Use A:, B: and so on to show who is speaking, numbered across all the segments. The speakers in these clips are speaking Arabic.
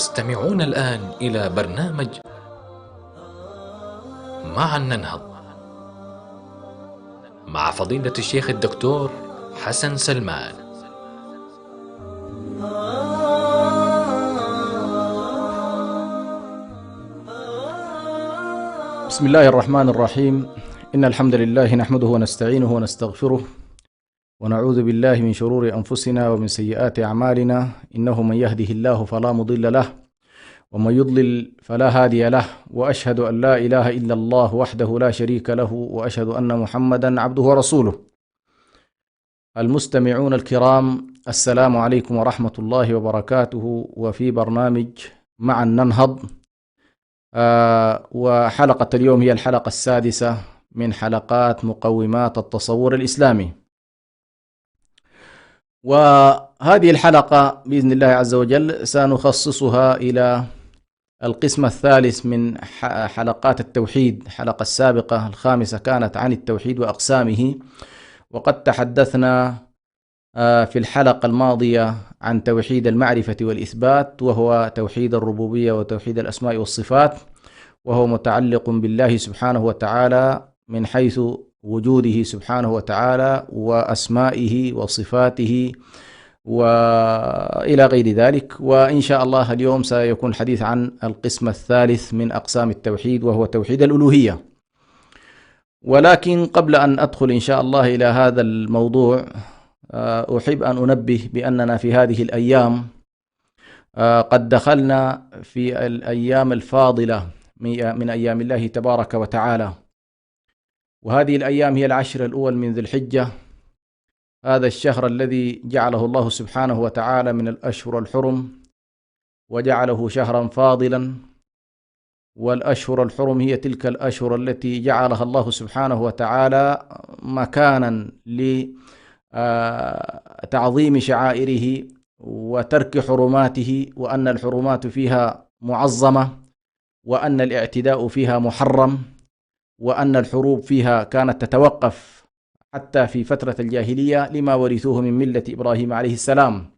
A: تستمعون الآن إلى برنامج معا ننهض مع فضيلة الشيخ الدكتور حسن سلمان.
B: بسم الله الرحمن الرحيم. إن الحمد لله نحمده ونستعينه ونستغفره ونعوذ بالله من شرور أنفسنا ومن سيئات أعمالنا، إنه من يهده الله فلا مضل له ومن يضلل فلا هادي له، وأشهد أن لا إله إلا الله وحده لا شريك له، وأشهد أن محمدا عبده ورسوله. المستمعون الكرام، السلام عليكم ورحمة الله وبركاته، وفي برنامج معا ننهض، وحلقة اليوم هي الحلقة السادسة من حلقات مقومات التصور الإسلامي. وهذه الحلقة بإذن الله عز وجل سنخصصها إلى القسم الثالث من حلقات التوحيد. الحلقة السابقة الخامسة كانت عن التوحيد وأقسامه، وقد تحدثنا في الحلقة الماضية عن توحيد المعرفة والإثبات، وهو توحيد الربوبية وتوحيد الأسماء والصفات، وهو متعلق بالله سبحانه وتعالى من حيث وجوده سبحانه وتعالى وأسمائه وصفاته وإلى غير ذلك. وإن شاء الله اليوم سيكون الحديث عن القسم الثالث من أقسام التوحيد، وهو توحيد الألوهية. ولكن قبل أن أدخل إن شاء الله إلى هذا الموضوع، أحب أن أنبه بأننا في هذه الأيام قد دخلنا في الأيام الفاضلة من أيام الله تبارك وتعالى، وهذه الأيام هي العشر الأول من ذي الحجة، هذا الشهر الذي جعله الله سبحانه وتعالى من الأشهر الحرم، وجعله شهرا فاضلا. والأشهر الحرم هي تلك الأشهر التي جعلها الله سبحانه وتعالى مكانا لتعظيم شعائره وترك حرماته، وأن الحرمات فيها معظمة، وأن الاعتداء فيها محرم، وأن الحروب فيها كانت تتوقف حتى في فترة الجاهلية لما ورثوه من ملة إبراهيم عليه السلام.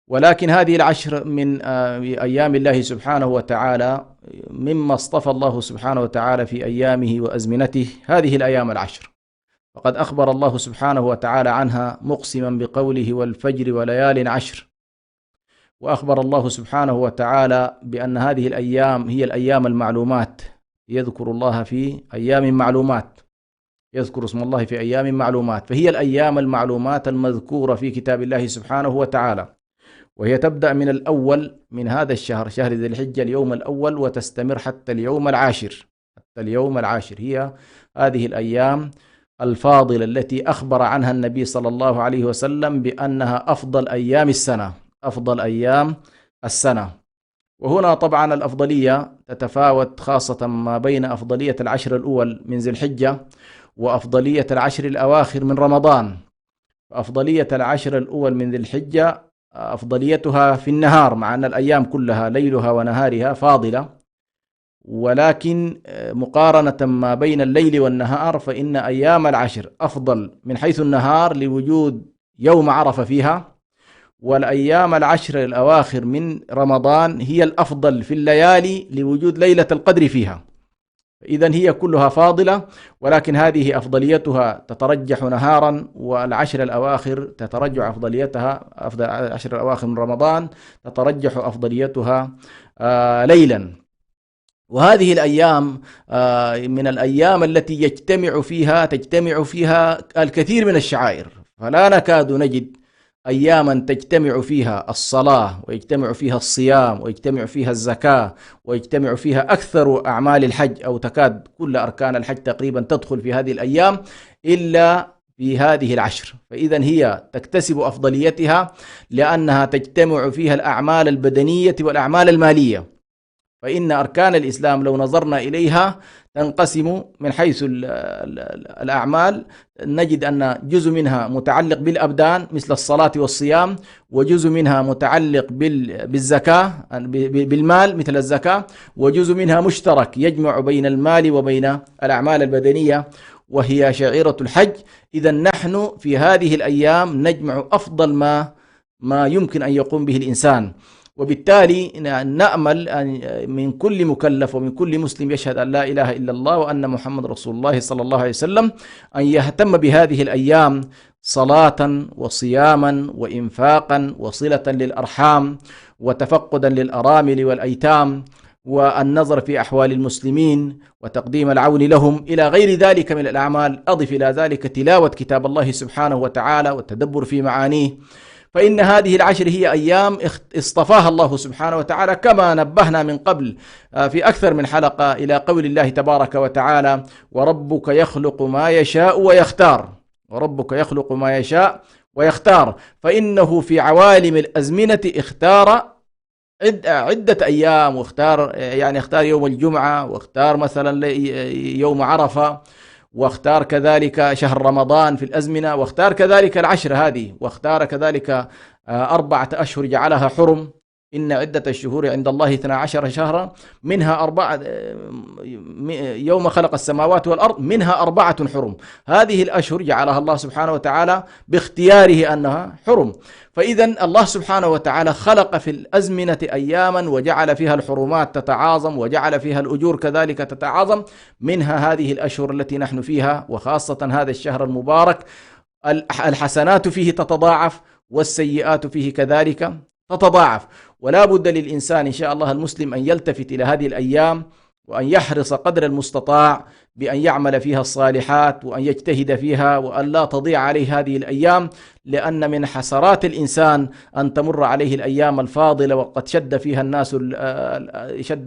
B: ولكن هذه العشر من أيام الله سبحانه وتعالى مما اصطفى الله سبحانه وتعالى في أيامه وأزمنته هذه الأيام العشر، فقد أخبر الله سبحانه وتعالى عنها مقسما بقوله والفجر وليال عشر. وأخبر الله سبحانه وتعالى بأن هذه الأيام هي الأيام المعلومات، يذكر الله في أيام معلومات، يذكر اسم الله في أيام معلومات، فهي الأيام المعلومات المذكورة في كتاب الله سبحانه وتعالى، وهي تبدأ من الأول من هذا الشهر، شهر ذي الحجة، اليوم الأول، وتستمر حتى اليوم العاشر. حتى اليوم العاشر هي هذه الأيام الفاضلة التي أخبر عنها النبي صلى الله عليه وسلم بأنها أفضل أيام السنة، أفضل أيام السنة. وهنا طبعا الأفضلية تتفاوت، خاصة ما بين أفضلية العشر الأول من ذي الحجة وأفضلية العشر الأواخر من رمضان. أفضلية العشر الأول من ذي الحجة أفضليتها في النهار، مع أن الأيام كلها ليلها ونهارها فاضلة، ولكن مقارنة ما بين الليل والنهار فإن أيام العشر أفضل من حيث النهار لوجود يوم عرفة فيها، والأيام العشر الأواخر من رمضان هي الأفضل في الليالي لوجود ليلة القدر فيها. إذن هي كلها فاضلة، ولكن هذه أفضليتها تترجح نهارا، والعشر الأواخر تترجح أفضليتها، أفضل العشر الأواخر من رمضان تترجح أفضليتها ليلا. وهذه الأيام من الأيام التي تجتمع فيها الكثير من الشعائر، فلا نكاد نجد أياما تجتمع فيها الصلاة، ويجتمع فيها الصيام، ويجتمع فيها الزكاة، ويجتمع فيها أكثر أعمال الحج، أو تكاد كل أركان الحج تقريبا تدخل في هذه الأيام إلا في هذه العشر. فإذا هي تكتسب أفضليتها لأنها تجتمع فيها الأعمال البدنية والأعمال المالية. فإن أركان الإسلام لو نظرنا إليها تنقسم من حيث الأعمال، نجد أن جزء منها متعلق بالأبدان مثل الصلاة والصيام، وجزء منها متعلق بالزكاة بالمال مثل الزكاة، وجزء منها مشترك يجمع بين المال وبين الأعمال البدنية وهي شعيرة الحج. إذا نحن في هذه الأيام نجمع أفضل ما يمكن أن يقوم به الإنسان. وبالتالي نأمل أن من كل مكلف ومن كل مسلم يشهد أن لا إله إلا الله وأن محمد رسول الله صلى الله عليه وسلم أن يهتم بهذه الأيام صلاة وصياما وإنفاقا وصلة للأرحام وتفقدا للأرامل والأيتام والنظر في أحوال المسلمين وتقديم العون لهم إلى غير ذلك من الأعمال. أضف إلى ذلك تلاوة كتاب الله سبحانه وتعالى والتدبر في معانيه، فإن هذه العشر هي أيام اصطفاها الله سبحانه وتعالى كما نبهنا من قبل في أكثر من حلقة إلى قول الله تبارك وتعالى: وربك يخلق ما يشاء ويختار. وربك يخلق ما يشاء ويختار، فإنه في عوالم الأزمنة اختار عدة أيام، واختار يعني اختار يوم الجمعة، واختار مثلا يوم عرفة، واختار كذلك شهر رمضان في الأزمنة، واختار كذلك العشر هذه، واختار كذلك 4 أشهر جعلها حرم. إن عدة الشهور عند الله 12 شهرا منها 4 يوم خلق السماوات والأرض منها 4 حرم. هذه الأشهر جعلها الله سبحانه وتعالى باختياره أنها حرم. فإذا الله سبحانه وتعالى خلق في الأزمنة أياما وجعل فيها الحرمات تتعاظم وجعل فيها الأجور كذلك تتعاظم، منها هذه الأشهر التي نحن فيها، وخاصة هذا الشهر المبارك الحسنات فيه تتضاعف والسيئات فيه كذلك تتضاعف. ولا بد للإنسان إن شاء الله المسلم أن يلتفت إلى هذه الأيام وأن يحرص قدر المستطاع بأن يعمل فيها الصالحات وأن يجتهد فيها وأن لا تضيع عليه هذه الأيام، لأن من حسرات الإنسان أن تمر عليه الأيام الفاضلة وقد شد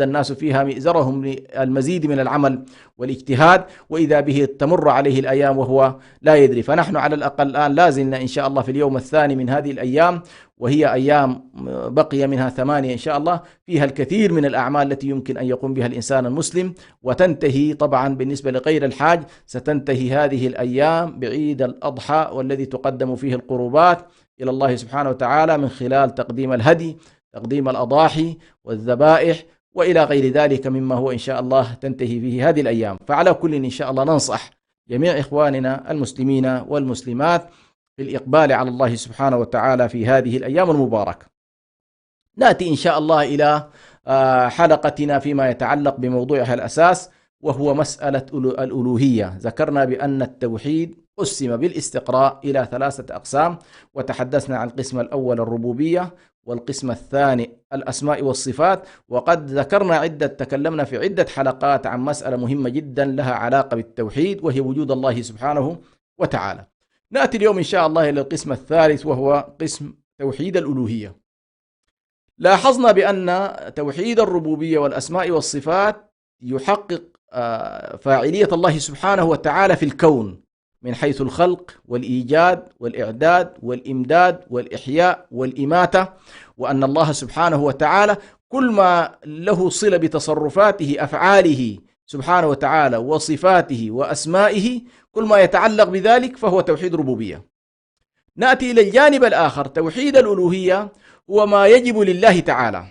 B: الناس فيها مئزرهم للمزيد من العمل والاجتهاد، وإذا به تمر عليه الأيام وهو لا يدري. فنحن على الأقل الآن لازلنا إن شاء الله في اليوم الثاني من هذه الأيام، وهي أيام بقي منها 8 إن شاء الله، فيها الكثير من الأعمال التي يمكن أن يقوم بها الإنسان المسلم، وتنتهي طبعا بالنسبة لغير الحاج ستنتهي هذه الأيام بعيد الأضحى، والذي تقدم فيه القربات إلى الله سبحانه وتعالى من خلال تقديم الهدي، تقديم الأضاحي والذبائح وإلى غير ذلك مما هو إن شاء الله تنتهي فيه هذه الأيام. فعلى كل إن شاء الله ننصح جميع إخواننا المسلمين والمسلمات في الإقبال على الله سبحانه وتعالى في هذه الأيام المباركة. نأتي إن شاء الله إلى حلقتنا فيما يتعلق بموضوعها الأساس، وهو مسألة الألوهية. ذكرنا بأن التوحيد قسم بالاستقراء إلى 3 أقسام، وتحدثنا عن القسم الأول الربوبية، والقسم الثاني الأسماء والصفات. وقد تكلمنا في عدة حلقات عن مسألة مهمة جدا لها علاقة بالتوحيد، وهي وجود الله سبحانه وتعالى. نأتي اليوم إن شاء الله إلى القسم الثالث، وهو قسم توحيد الألوهية. لاحظنا بأن توحيد الربوبية والأسماء والصفات يحقق فاعلية الله سبحانه وتعالى في الكون من حيث الخلق والإيجاد والإعداد والإمداد والإحياء والإماتة، وأن الله سبحانه وتعالى كل ما له صلة بتصرفاته أفعاله سبحانه وتعالى وصفاته وأسمائه، كل ما يتعلق بذلك فهو توحيد ربوبية. نأتي إلى الجانب الآخر، توحيد الألوهية هو ما يجب لله تعالى،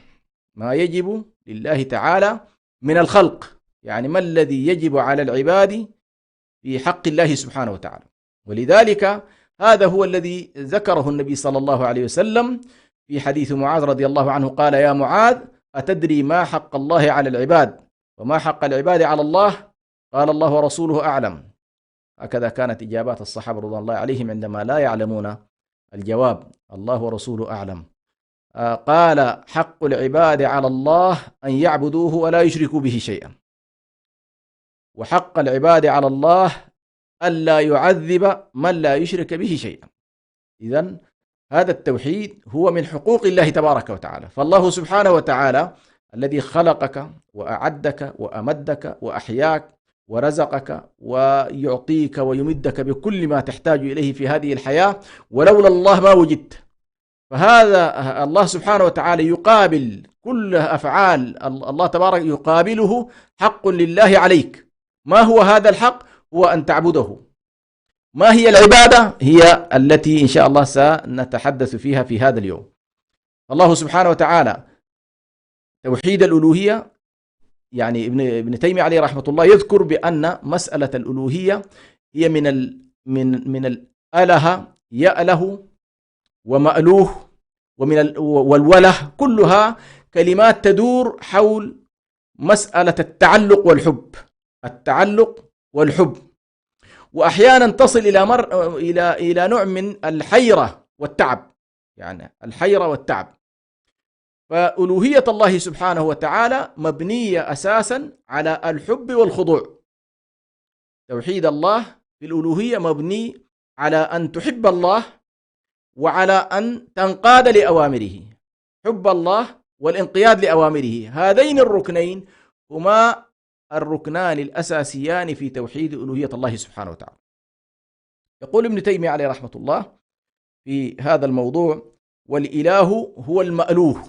B: ما يجب لله تعالى من الخلق، يعني ما الذي يجب على العباد في حق الله سبحانه وتعالى. ولذلك هذا هو الذي ذكره النبي صلى الله عليه وسلم في حديث معاذ رضي الله عنه، قال: يا معاذ أتدري ما حق الله على العباد وما حق العباد على الله؟ قال: الله ورسوله أعلم. هكذا كانت إجابات الصحابة رضي الله عليهم عندما لا يعلمون الجواب: الله ورسوله أعلم. قال: حق العباد على الله أن يعبدوه ولا يشركوا به شيئا، وحق العباد على الله ألا يعذب من لا يشرك به شيئا. إذن هذا التوحيد هو من حقوق الله تبارك وتعالى. فالله سبحانه وتعالى الذي خلقك وأعدك وأمدك وأحياك ورزقك ويعطيك ويمدك بكل ما تحتاج إليه في هذه الحياة، ولولا الله ما وجدت. فهذا الله سبحانه وتعالى يقابل كل أفعال الله تبارك، يقابله حق لله عليك. ما هو هذا الحق؟ هو أن تعبده. ما هي العبادة؟ هي التي إن شاء الله سنتحدث فيها في هذا اليوم. الله سبحانه وتعالى توحيد الألوهية، يعني ابن تيمية عليه رحمة الله يذكر بأن مسألة الألوهية هي من الأله يأله ومألوه والوله، كلها كلمات تدور حول مسألة التعلق والحب. التعلق والحب، وأحيانا تصل إلى نوع من الحيرة والتعب، يعني الحيرة والتعب. فألوهية الله سبحانه وتعالى مبنية أساسا على الحب والخضوع. توحيد الله في الألوهية مبني على أن تحب الله وعلى أن تنقاد لأوامره. حب الله والانقياد لأوامره، هذين الركنين هما الركنان الأساسيان في توحيد ألوهية الله سبحانه وتعالى. يقول ابن تيمية عليه رحمة الله في هذا الموضوع: والإله هو المألوه،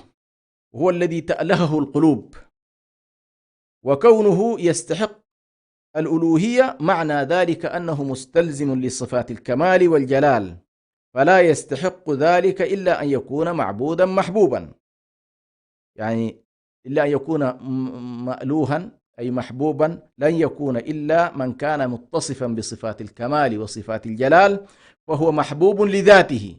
B: هو الذي تألهه القلوب، وكونه يستحق الألوهية معنى ذلك أنه مستلزم لصفات الكمال والجلال، فلا يستحق ذلك إلا أن يكون معبودا محبوبا، يعني إلا أن يكون مألوها أي محبوبا، لن يكون إلا من كان متصفا بصفات الكمال وصفات الجلال، فهو محبوب لذاته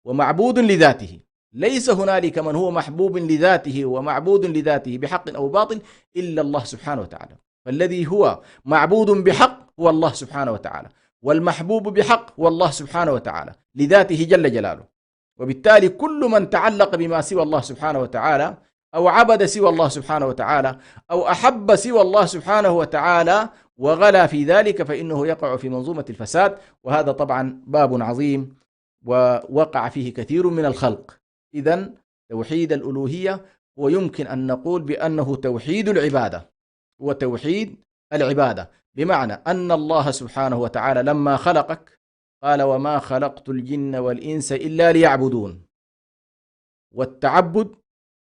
B: ومعبود لذاته. ليس هنالك من هو محبوب لذاته ومعبود لذاته بحق أو باطل إلا الله سبحانه وتعالى. فالذي هو معبود بحق هو الله سبحانه وتعالى، والمحبوب بحق هو الله سبحانه وتعالى لذاته جل جلاله. وبالتالي كل من تعلق بما سوى الله سبحانه وتعالى أو عبد سوى الله سبحانه وتعالى أو أحب سوى الله سبحانه وتعالى وغلا في ذلك فإنه يقع في منظومة الفساد، وهذا طبعا باب عظيم ووقع فيه كثير من الخلق. إذن توحيد الألوهية ويمكن أن نقول بأنه توحيد العبادة، هو توحيد العبادة، بمعنى أن الله سبحانه وتعالى لما خلقك قال: وما خلقت الجن والإنس إلا ليعبدون. والتعبد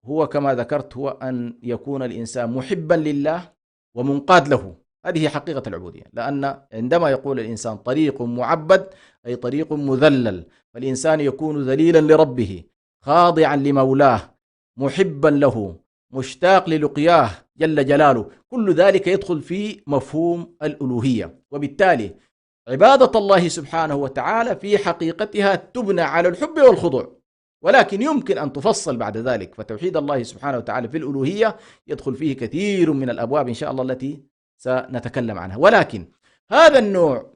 B: هو كما ذكرت هو أن يكون الإنسان محبا لله ومنقاد له، هذه حقيقة العبودية. لأن عندما يقول الإنسان طريق معبد أي طريق مذلل، فالإنسان يكون ذليلا لربه خاضعا لمولاه محبا له مشتاق للقياه جل جلاله، كل ذلك يدخل في مفهوم الألوهية. وبالتالي عبادة الله سبحانه وتعالى في حقيقتها تبنى على الحب والخضوع، ولكن يمكن أن تفصل بعد ذلك. فتوحيد الله سبحانه وتعالى في الألوهية يدخل فيه كثير من الأبواب إن شاء الله التي سنتكلم عنها. ولكن هذا النوع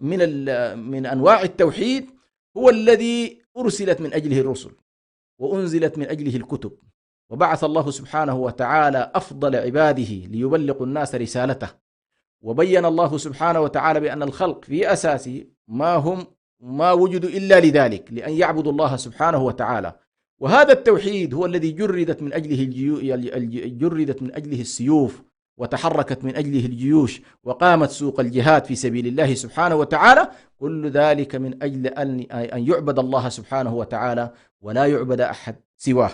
B: من أنواع التوحيد هو الذي أرسلت من أجله الرسل وأنزلت من أجله الكتب، وبعث الله سبحانه وتعالى أفضل عباده ليبلغ الناس رسالته. وبين الله سبحانه وتعالى بأن الخلق في أساسه ما وجدوا إلا لذلك، لأن يعبدوا الله سبحانه وتعالى. وهذا التوحيد هو الذي جردت من أجله السيوف، وتحركت من أجله الجيوش، وقامت سوق الجهاد في سبيل الله سبحانه وتعالى، كل ذلك من أجل أن يعبد الله سبحانه وتعالى ولا يعبد أحد سواه.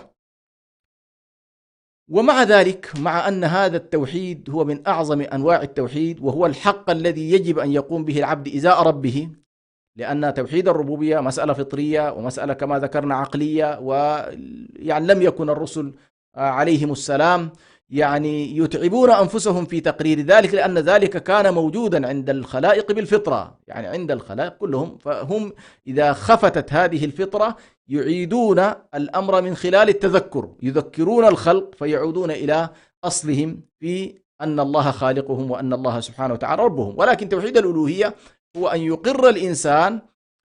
B: ومع ذلك، مع أن هذا التوحيد هو من أعظم أنواع التوحيد وهو الحق الذي يجب أن يقوم به العبد إزاء ربه، لأن توحيد الربوبية مسألة فطرية ومسألة كما ذكرنا عقلية، ويعني لم يكن الرسل عليهم السلام يعني يتعبون أنفسهم في تقرير ذلك، لأن ذلك كان موجودا عند الخلائق بالفطرة، يعني عند الخلائق كلهم، فهم إذا خفتت هذه الفطرة يعيدون الأمر من خلال التذكر، يذكرون الخلق فيعودون إلى أصلهم في أن الله خالقهم وأن الله سبحانه وتعالى ربهم. ولكن توحيد الألوهية هو أن يقر الإنسان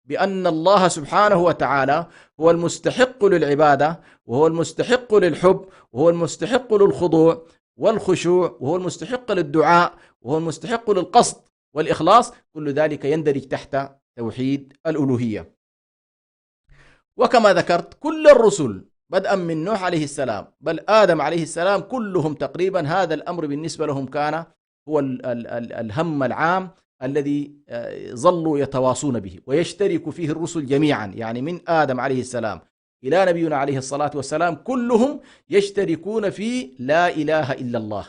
B: بأن الله سبحانه وتعالى هو المستحق للعبادة، وهو المستحق للحب، وهو المستحق للخضوع والخشوع، وهو المستحق للدعاء، وهو المستحق للقصد والإخلاص. كل ذلك يندرج تحت توحيد الألوهية. وكما ذكرت كل الرسل بدءا من نوح عليه السلام بل آدم عليه السلام كلهم تقريبا هذا الأمر بالنسبة لهم كان هو الهم العام الذي ظلوا يتواصون به، ويشترك فيه الرسل جميعا، يعني من آدم عليه السلام إلى نبينا عليه الصلاة والسلام كلهم يشتركون في لا إله إلا الله.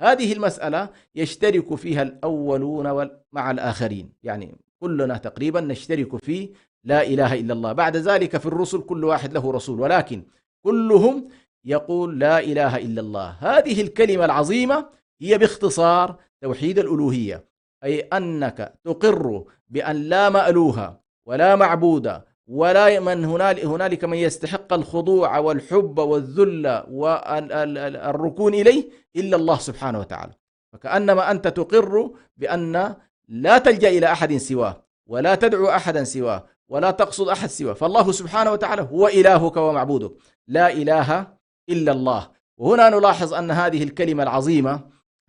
B: هذه المسألة يشترك فيها الأولون مع الآخرين، يعني كلنا تقريبا نشترك في لا إله إلا الله. بعد ذلك في الرسل كل واحد له رسول، ولكن كلهم يقول لا إله إلا الله. هذه الكلمة العظيمة هي باختصار توحيد الألوهية، أي أنك تقر بأن لا مألوه ولا معبود ولا من هنالك من يستحق الخضوع والحب والذل والركون إليه إلا الله سبحانه وتعالى. فكأنما أنت تقر بأن لا تلجأ إلى أحد سواه، ولا تدعو أحدا سواه، ولا تقصد أحد سواه، فالله سبحانه وتعالى هو إلهك ومعبودك، لا إله إلا الله. وهنا نلاحظ أن هذه الكلمة العظيمة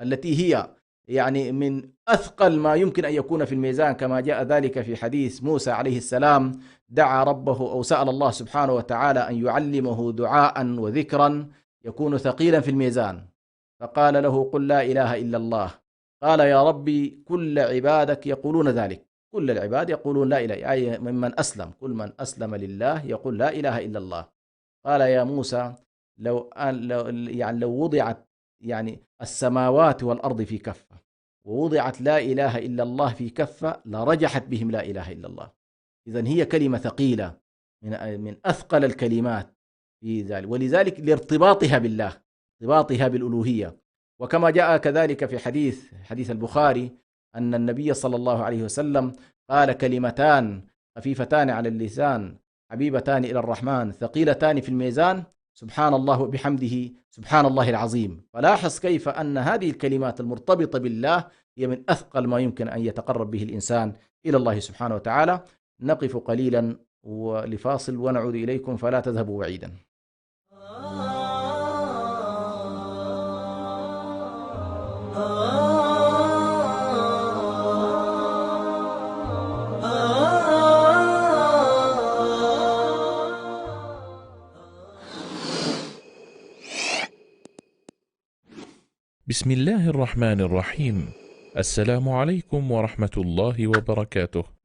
B: التي هي يعني من أثقل ما يمكن أن يكون في الميزان، كما جاء ذلك في حديث موسى عليه السلام، دعا ربه أو سأل الله سبحانه وتعالى أن يعلمه دعاء وذكرا يكون ثقيلا في الميزان، فقال له قل لا إله إلا الله. قال يا ربي كل عبادك يقولون ذلك، كل العباد يقولون لا إله، أي ممن أسلم، كل من أسلم لله يقول لا إله إلا الله. قال يا موسى لو وضعت يعني السماوات والأرض في كفة، ووضعت لا إله إلا الله في كفة، لرجحت بهم لا إله إلا الله. إذن هي كلمة ثقيلة من أثقل الكلمات في ذلك، ولذلك لارتباطها بالله، ارتباطها بالألوهية. وكما جاء كذلك في حديث البخاري أن النبي صلى الله عليه وسلم قال كلمتان خفيفتان على اللسان حبيبتان إلى الرحمن ثقيلتان في الميزان، سبحان الله وبحمده سبحان الله العظيم. فلاحظ كيف أن هذه الكلمات المرتبطة بالله هي من أثقل ما يمكن أن يتقرب به الإنسان إلى الله سبحانه وتعالى. نقف قليلا ولفاصل ونعود إليكم فلا تذهبوا بعيدا.
C: بسم الله الرحمن الرحيم. السلام عليكم ورحمة الله وبركاته.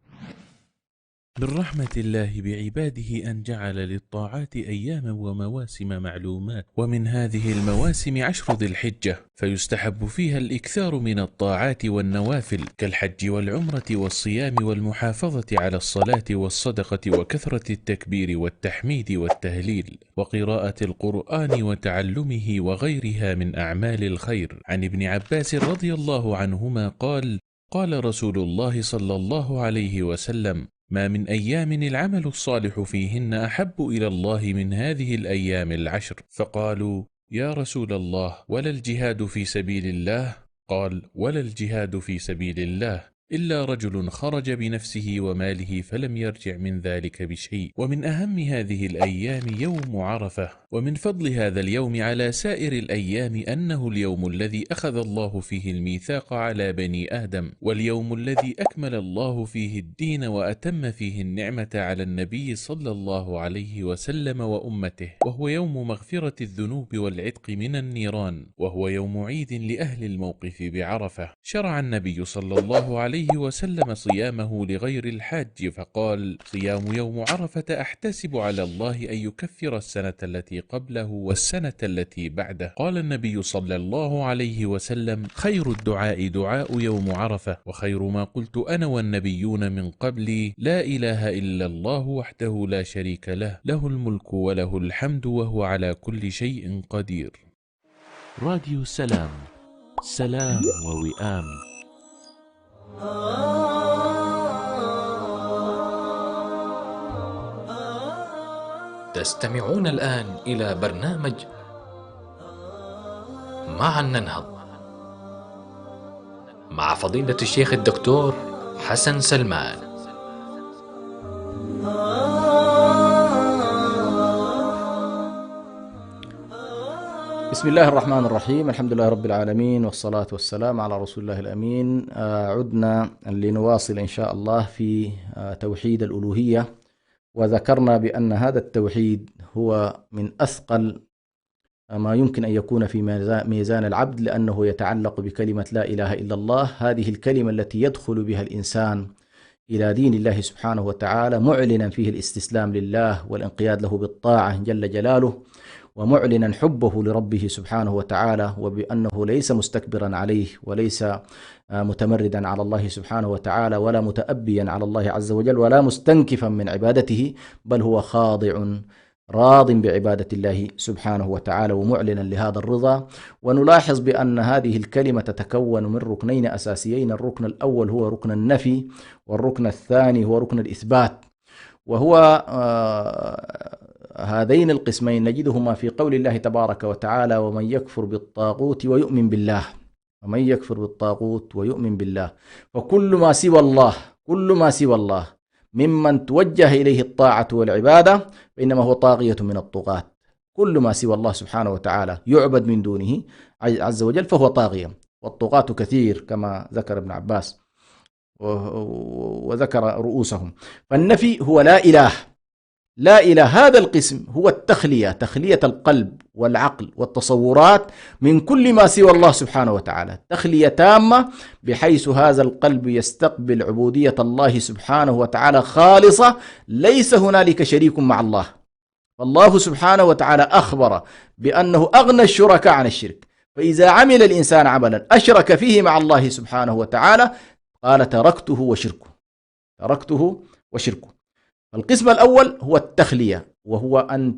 C: من رحمة الله بعباده أن جعل للطاعات أياما ومواسم معلومات، ومن هذه المواسم 10 ذي الحجة، فيستحب فيها الإكثار من الطاعات والنوافل كالحج والعمرة والصيام والمحافظة على الصلاة والصدقة وكثرة التكبير والتحميد والتهليل وقراءة القرآن وتعلمه وغيرها من أعمال الخير. عن ابن عباس رضي الله عنهما قال: قال رسول الله صلى الله عليه وسلم: ما من أيام العمل الصالح فيهن أحب إلى الله من هذه الأيام 10. فقالوا: يا رسول الله، ولا الجهاد في سبيل الله؟ قال: ولا الجهاد في سبيل الله إلا رجل خرج بنفسه وماله فلم يرجع من ذلك بشيء. ومن أهم هذه الأيام يوم عرفة. ومن فضل هذا اليوم على سائر الأيام أنه اليوم الذي أخذ الله فيه الميثاق على بني آدم، واليوم الذي أكمل الله فيه الدين وأتم فيه النعمة على النبي صلى الله عليه وسلم وأمته، وهو يوم مغفرة الذنوب والعتق من النيران، وهو يوم عيد لأهل الموقف بعرفة. شرع النبي صلى الله عليه وسلم صيامه لغير الحاج، فقال: صيام يوم عرفة أحتسب على الله أن يكفر السنة التي قبله والسنة التي بعده. قال النبي صلى الله عليه وسلم: خير الدعاء دعاء يوم عرفة، وخير ما قلت أنا والنبيون من قبلي لا إله إلا الله وحده لا شريك له، له الملك وله الحمد وهو على كل شيء قدير. راديو سلام، سلام ووئام.
A: تستمعون الآن إلى برنامج معا ننهض مع فضيلة الشيخ الدكتور حسن سلمان.
B: بسم الله الرحمن الرحيم، الحمد لله رب العالمين، والصلاة والسلام على رسول الله الأمين. عدنا لنواصل إن شاء الله في توحيد الألوهية، وذكرنا بأن هذا التوحيد هو من أثقل ما يمكن أن يكون في ميزان العبد، لأنه يتعلق بكلمة لا إله إلا الله، هذه الكلمة التي يدخل بها الإنسان إلى دين الله سبحانه وتعالى، معلنا فيه الاستسلام لله والانقياد له بالطاعة جل جلاله، ومعلنا حبه لربه سبحانه وتعالى، وبأنه ليس مستكبرا عليه، وليس متمردا على الله سبحانه وتعالى، ولا متأبيا على الله عز وجل، ولا مستنكفا من عبادته، بل هو خاضع راض بعبادة الله سبحانه وتعالى، ومعلنا لهذا الرضا. ونلاحظ بأن هذه الكلمة تتكون من ركنين أساسيين: الركن الأول هو ركن النفي، والركن الثاني هو ركن الإثبات. وهو هذين القسمين نجدهما في قول الله تبارك وتعالى: ومن يكفر بالطاغوت ويؤمن بالله. ومن يكفر بالطاغوت ويؤمن بالله، فكل ما سوى الله، كل ما سوى الله ممن توجه إليه الطاعة والعبادة فإنما هو طاغية من الطغاة. كل ما سوى الله سبحانه وتعالى يعبد من دونه عز وجل فهو طاغية، والطغاة كثير كما ذكر ابن عباس وذكر رؤوسهم. فالنفي هو لا إله، لا إله. هذا القسم هو التخلية، تخلية القلب والعقل والتصورات من كل ما سوى الله سبحانه وتعالى، تخلية تامة بحيث هذا القلب يستقبل عبودية الله سبحانه وتعالى خالصة، ليس هنالك شريك مع الله. فالله سبحانه وتعالى أخبر بأنه أغنى الشركاء عن الشرك، فإذا عمل الإنسان عملا أشرك فيه مع الله سبحانه وتعالى قال تركته وشركه، تركته وشركه. القسم الأول هو التخلية، وهو أن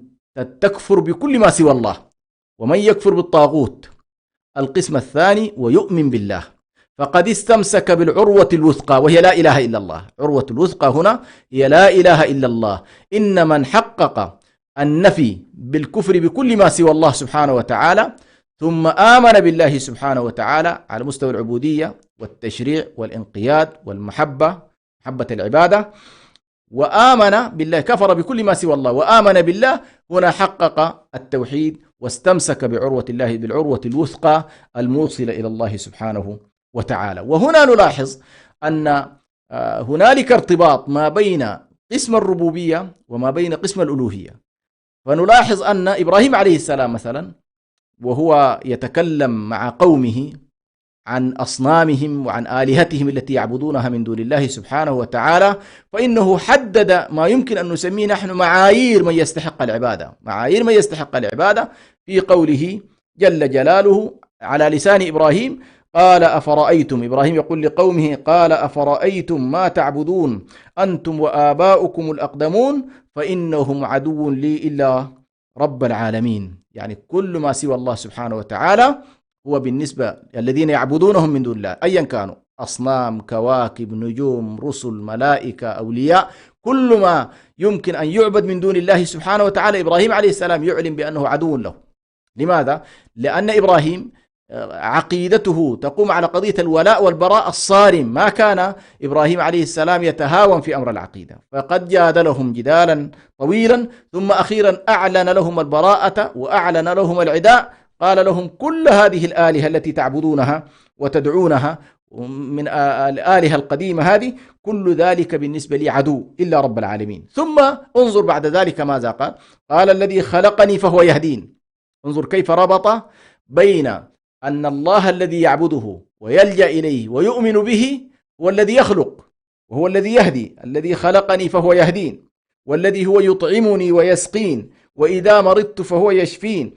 B: تكفر بكل ما سوى الله، ومن يكفر بالطاغوت. القسم الثاني ويؤمن بالله، فقد استمسك بالعروة الوثقى وهي لا إله إلا الله. عروة الوثقى هنا هي لا إله إلا الله. إن من حقق النفي بالكفر بكل ما سوى الله سبحانه وتعالى ثم آمن بالله سبحانه وتعالى على مستوى العبودية والتشريع والانقياد والمحبة، محبة العبادة، وآمن بالله، كفر بكل ما سوى الله وآمن بالله، هنا حقق التوحيد واستمسك بعروة الله، بالعروة الوثقى الموصلة إلى الله سبحانه وتعالى. وهنا نلاحظ أن هنالك ارتباط ما بين قسم الربوبية وما بين قسم الألوهية. فنلاحظ أن إبراهيم عليه السلام مثلا وهو يتكلم مع قومه عن أصنامهم وعن آلهتهم التي يعبدونها من دون الله سبحانه وتعالى، فإنه حدد ما يمكن أن نسميه نحن معايير من يستحق العبادة، معايير من يستحق العبادة في قوله جل جلاله على لسان إبراهيم: قال أفرأيتم، إبراهيم يقول لقومه: قال أفرأيتم ما تعبدون أنتم وآباؤكم الأقدمون فإنهم عدو لي إلا رب العالمين. يعني كل ما سوى الله سبحانه وتعالى هو بالنسبة الذين يعبدونهم من دون الله أيا كانوا، أصنام، كواكب، نجوم، رسل، ملائكة، أولياء، كل ما يمكن أن يعبد من دون الله سبحانه وتعالى إبراهيم عليه السلام يعلن بأنه عدو له. لماذا؟ لأن إبراهيم عقيدته تقوم على قضية الولاء والبراء الصارم، ما كان إبراهيم عليه السلام يتهاون في أمر العقيدة، فقد جادلهم جدالا طويلا ثم أخيرا أعلن لهم البراءة وأعلن لهم العداء. قال لهم: كل هذه الآلهة التي تعبدونها وتدعونها من الآلهة القديمة هذه، كل ذلك بالنسبة لي عدو إلا رب العالمين. ثم انظر بعد ذلك ماذا قال: قال الذي خلقني فهو يهدين. انظر كيف ربط بين أن الله الذي يعبده ويلجأ إليه ويؤمن به هو الذي يخلق وهو الذي يهدي. الذي خلقني فهو يهدين، والذي هو يطعمني ويسقين، وإذا مرضت فهو يشفين،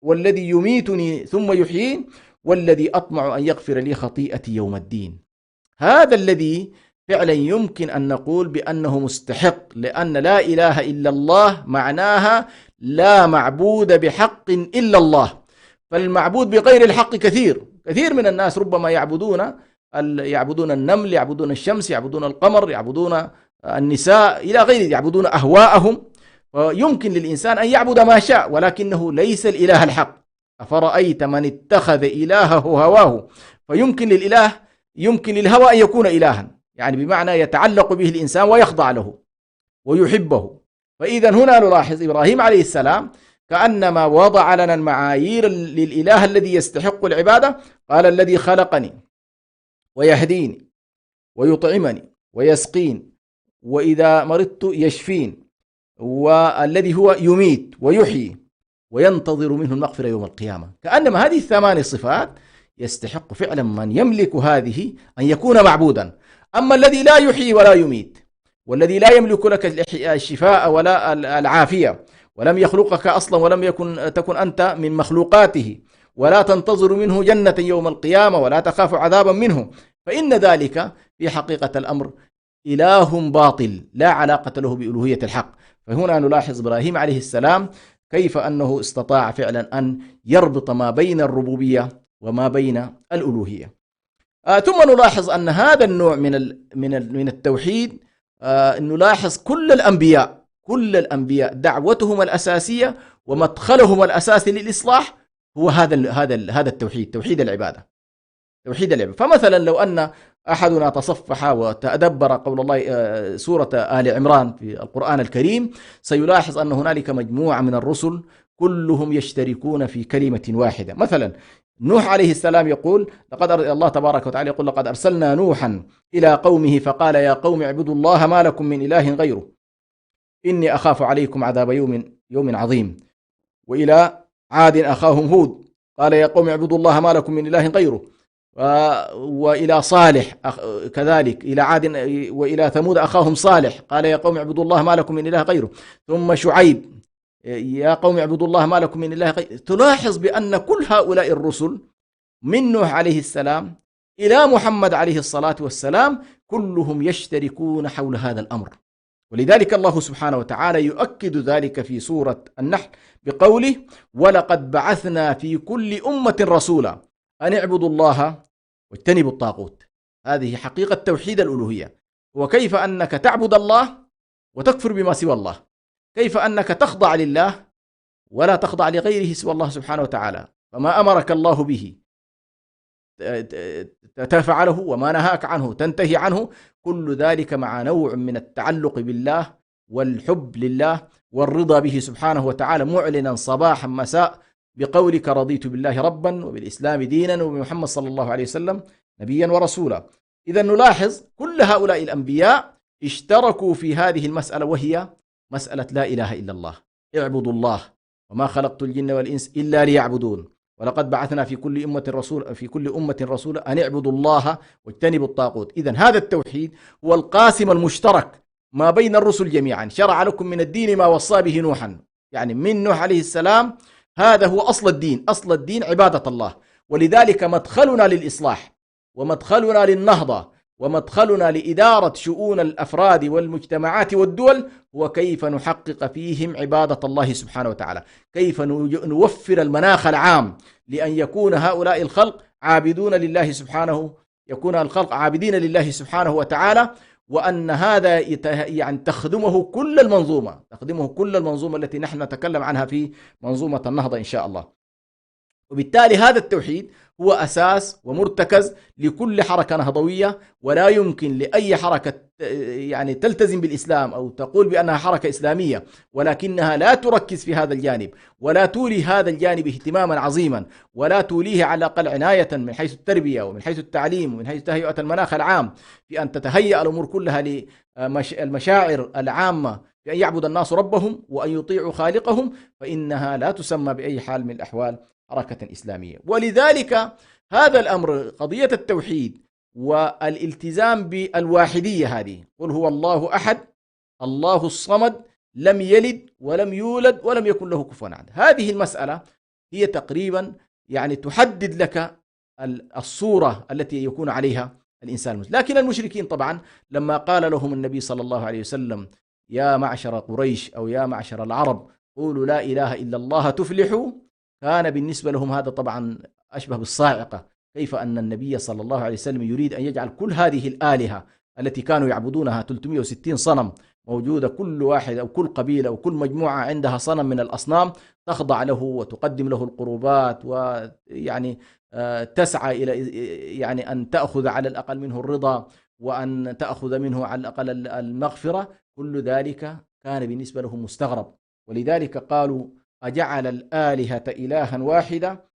B: والذي يميتني ثم يحيين، والذي أطمع أن يغفر لي خطيئتي يوم الدين. هذا الذي فعلا يمكن أن نقول بأنه مستحق، لأن لا إله إلا الله معناها لا معبود بحق إلا الله. فالمعبود بغير الحق كثير من الناس ربما يعبدون النمل، يعبدون الشمس، يعبدون القمر، يعبدون النساء إلى غيره، يعبدون أهواءهم. ويمكن للإنسان أن يعبد ما شاء، ولكنه ليس الإله الحق. أفرأيت من اتخذ إلهه هواه. فيمكن للإله، يمكن للهوى أن يكون إلها، يعني بمعنى يتعلق به الإنسان ويخضع له ويحبه. فإذا هنا نلاحظ إبراهيم عليه السلام كأنما وضع لنا المعايير للإله الذي يستحق العبادة. قال: الذي خلقني ويهديني ويطعمني ويسقين، وإذا مرضت يشفين، والذي هو يميت ويحيي وينتظر منه المغفرة يوم القيامة. كأنما هذه الثمان صفات يستحق فعلا من يملك هذه أن يكون معبودا. أما الذي لا يحيي ولا يميت، والذي لا يملك لك الشفاء ولا العافية، ولم يخلقك أصلا ولم تكن أنت من مخلوقاته، ولا تنتظر منه جنة يوم القيامة ولا تخاف عذابا منه، فإن ذلك في حقيقة الأمر إله باطل لا علاقة له بألوهية الحق. فهنا نلاحظ إبراهيم عليه السلام كيف أنه استطاع فعلا أن يربط ما بين الربوبية وما بين الألوهية. ثم نلاحظ أن هذا النوع من التوحيد نلاحظ كل الأنبياء دعوتهم الأساسية ومدخلهم الأساسي للإصلاح هو هذا التوحيد، توحيد العبادة. فمثلا لو أن أحدنا تصفح وتدبر قول الله سورة آل عمران في القرآن الكريم، سيلاحظ أن هنالك مجموعة من الرسل كلهم يشتركون في كلمة واحدة. مثلا نوح عليه السلام يقول الله تبارك وتعالى يقول: لقد أرسلنا نوحا إلى قومه فقال يا قوم اعبدوا الله ما لكم من إله غيره إني أخاف عليكم عذاب يوم عظيم. وإلى عاد أخاهم هود قال يا قوم اعبدوا الله ما لكم من إله غيره. وإلى صالح كذلك، إلى عاد وإلى ثمود أخاهم صالح قال يا قوم اعبدوا الله ما لكم من إله غيره. ثم شعيب يا قوم اعبدوا الله ما لكم من إله غيره. تلاحظ بأن كل هؤلاء الرسل من نوح عليه السلام إلى محمد عليه الصلاة والسلام كلهم يشتركون حول هذا الأمر. ولذلك الله سبحانه وتعالى يؤكد ذلك في سورة النحل بقوله: ولقد بعثنا في كل أمة رسولا أن اعبدوا الله واجتنبوا الطاغوت. هذه حقيقة توحيد الألوهية، وكيف أنك تعبد الله وتكفر بما سوى الله، كيف أنك تخضع لله ولا تخضع لغيره سوى الله سبحانه وتعالى، فما أمرك الله به تفعله وما نهاك عنه تنتهي عنه. كل ذلك مع نوع من التعلق بالله والحب لله والرضا به سبحانه وتعالى، معلنا صباحا مساء بقولك رضيت بالله ربا وبالإسلام دينا وبمحمد صلى الله عليه وسلم نبيا ورسولا. إذا نلاحظ كل هؤلاء الأنبياء اشتركوا في هذه المسألة، وهي مسألة لا إله إلا الله. اعبدوا الله وما خلقت الجن والإنس إلا ليعبدون ولقد بعثنا في كل أمة رسولا أن اعبدوا الله واجتنبوا الطاغوت. إذن هذا التوحيد هو القاسم المشترك ما بين الرسل جميعا. شرع لكم من الدين ما وصى به نوحا، يعني من نوح عليه السلام هذا هو أصل الدين. أصل الدين عبادة الله، ولذلك مدخلنا للإصلاح ومدخلنا للنهضة ومدخلنا لإدارة شؤون الأفراد والمجتمعات والدول هو كيف نحقق فيهم عبادة الله سبحانه وتعالى، كيف نوفر المناخ العام لأن يكون هؤلاء الخلق عابدون لله سبحانه، يكون الخلق عابدين لله سبحانه وتعالى، وأن هذا يعني تخدمه كل المنظومة التي نحن نتكلم عنها في منظومة النهضة إن شاء الله. وبالتالي هذا التوحيد هو أساس ومرتكز لكل حركة نهضوية، ولا يمكن لأي حركة يعني تلتزم بالإسلام أو تقول بأنها حركة إسلامية ولكنها لا تركز في هذا الجانب ولا تولي هذا الجانب اهتماما عظيما ولا توليه على الأقل عناية من حيث التربية ومن حيث التعليم ومن حيث تهيئة المناخ العام في أن تتهيأ الأمور كلها للمشاعر العامة بأن يعبد الناس ربهم وأن يطيعوا خالقهم، فإنها لا تسمى بأي حال من الأحوال حركة إسلامية. ولذلك هذا الأمر، قضية التوحيد والالتزام بالواحدية هذه، قل هو الله أحد الله الصمد لم يلد ولم يولد ولم يكن له كفوا أحد، هذه المسألة هي تقريبا يعني تحدد لك الصورة التي يكون عليها الإنسان المسلم. لكن المشركين طبعا لما قال لهم النبي صلى الله عليه وسلم يا معشر قريش أو يا معشر العرب قولوا لا إله إلا الله تفلحوا، كان بالنسبة لهم هذا طبعا أشبه بالصاعقة. كيف أن النبي صلى الله عليه وسلم يريد أن يجعل كل هذه الآلهة التي كانوا يعبدونها 360 صنم موجودة، كل واحد أو كل قبيلة أو كل مجموعة عندها صنم من الأصنام تخضع له وتقدم له القربات ويعني تسعى إلى يعني أن تأخذ على الأقل منه الرضا وأن تأخذ منه على الأقل المغفرة، كل ذلك كان بالنسبة لهم مستغرب. ولذلك قالوا أجعل الآلهة إلها واحدة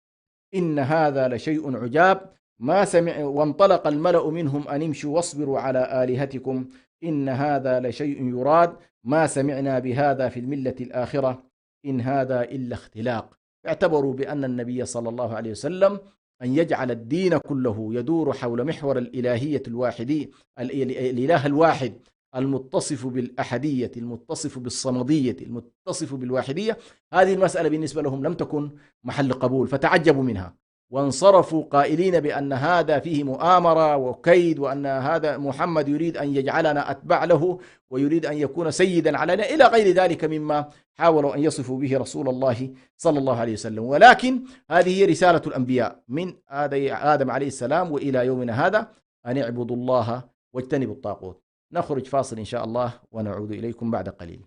B: إن هذا لشيء عجاب ما سمع. وانطلق الملأ منهم أن امشوا واصبروا على آلهتكم إن هذا لشيء يراد ما سمعنا بهذا في الملة الآخرة إن هذا إلا اختلاق. اعتبروا بأن النبي صلى الله عليه وسلم أن يجعل الدين كله يدور حول محور الإلهية الواحدة، الإله الواحد المتصف بالأحدية المتصف بالصمدية المتصف بالواحدية. هذه المسألة بالنسبة لهم لم تكن محل قبول، فتعجبوا منها وانصرفوا قائلين بأن هذا فيه مؤامرة وكيد، وأن هذا محمد يريد أن يجعلنا أتبع له ويريد أن يكون سيدا علينا إلى غير ذلك مما حاولوا أن يصفوا به رسول الله صلى الله عليه وسلم. ولكن هذه هي رسالة الأنبياء من آدم عليه السلام وإلى يومنا هذا، أن اعبدوا الله واجتنبوا الطاغوت. نخرج فاصل إن شاء الله ونعود إليكم بعد قليل.